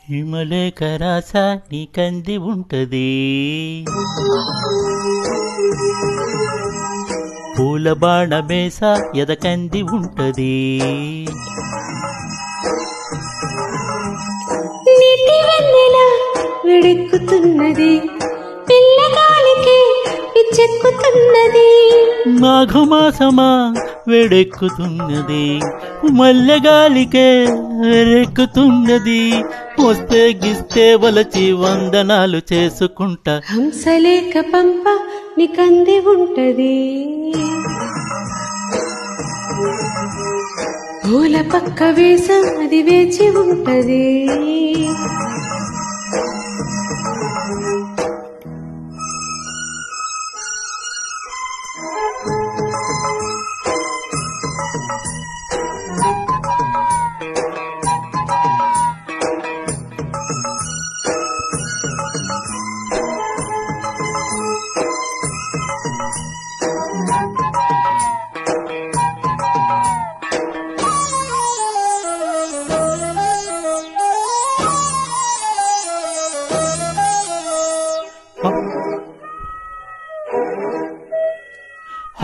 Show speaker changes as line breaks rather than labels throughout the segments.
హిమలేఖ రాస నీకంది ఉంటది, పూల బాణమేస ఎదకంది ఉంటది.
నీటి వెన్నెల వెడెక్కుతున్నది, పిల్లగాలికి పిచ్చెక్కుతున్నది.
మాఘమాసమా వేడెక్కుతున్నది, మల్లెగాలికే వేరెక్కుతున్నది. వస్తే గిస్తే వలచి వందనాలు చేసుకుంటా.
హంసలేఖ పంప నీకంది ఉంటది, పూల పక్క వేస అది వేచి ఉంటది.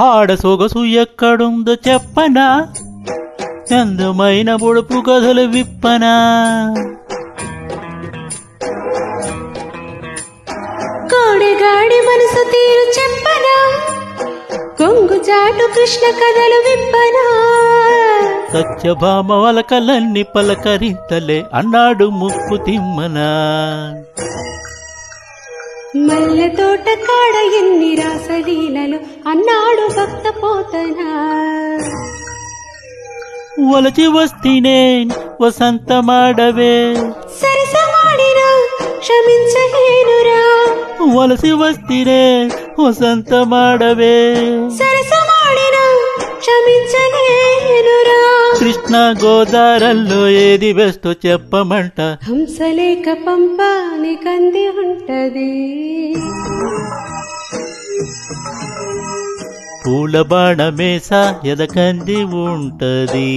ఆడ సొగసు ఎక్కడుందో చెప్పనా, అందమైన బొడుపు కథలు విప్పనా.
కోడెగాడి మనసు తీరు చెప్పనా, కొంగు చాటు కృష్ణ కథలు విప్పనా.
సత్యభామ వలకలన్నీ పలకరింతలే అన్నాడు ముక్కు తిమ్మనా.
మల్లె తోట కాడ ఎన్ని రాసలీలలు అన్నాడు భక్త పోతనా.
వలచి వస్తీనే వసంతమాడవే,
సరసమాడినా క్షమించలేనురా.
వలసి వస్తీనే వసంతమాడవే,
సరసమాడినా క్షమించలేనురా.
కృష్ణ గోదారల్లో ఏది బెస్టో చెప్పమంట.
హంసలేఖ పంప నీకంది ఉంటది,
పూల బాణమేస ఎదకంది ఉంటది.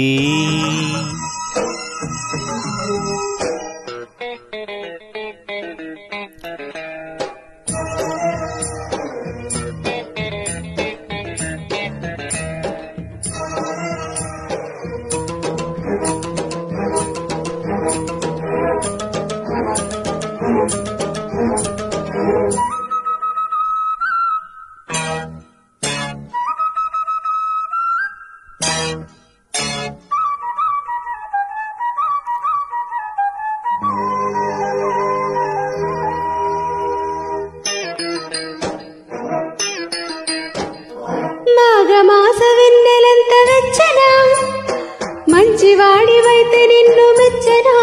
మాఘమాస వెన్నెలంత వెచ్చనా, మంచివాడివైతే నిన్ను మెచ్చనా.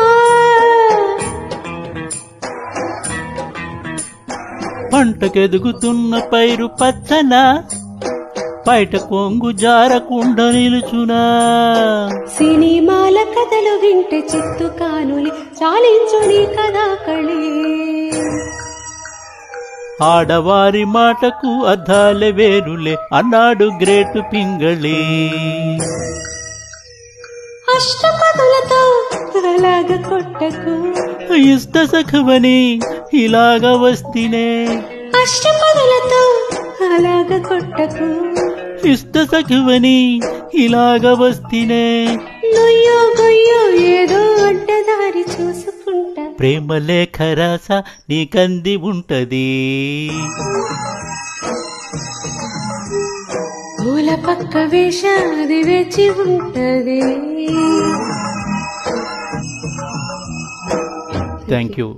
పంటకెదుగుతున్న పైరు పచ్చనా, బయట కొంగు జారకుండా నిలుచునా.
సినిమాల కథలు వింటే చిత్తు కానులి చాలించుని కదా కళి.
ఆడవారి మాటకు అద్దాలే వేరులే అన్నాడు గ్రేటు పింగళి.
అష్టపదులతో అలాగ కొట్టకు,
ఇష్ట సఖవని ఇలాగ వస్తీనే.
అష్టపదులతో అలాగ కొట్టకు,
ఇష్ట సఖవని ఇలాగ వస్తీనే.
నుయ్యో గొయ్యో ఏదో అడ్డదారి చూసుకుంటా.
ప్రేమలేఖ రాస నీకంది ఉంటది,
పూల పక్క వేష అది వేచి ఉంటది.
Thank you.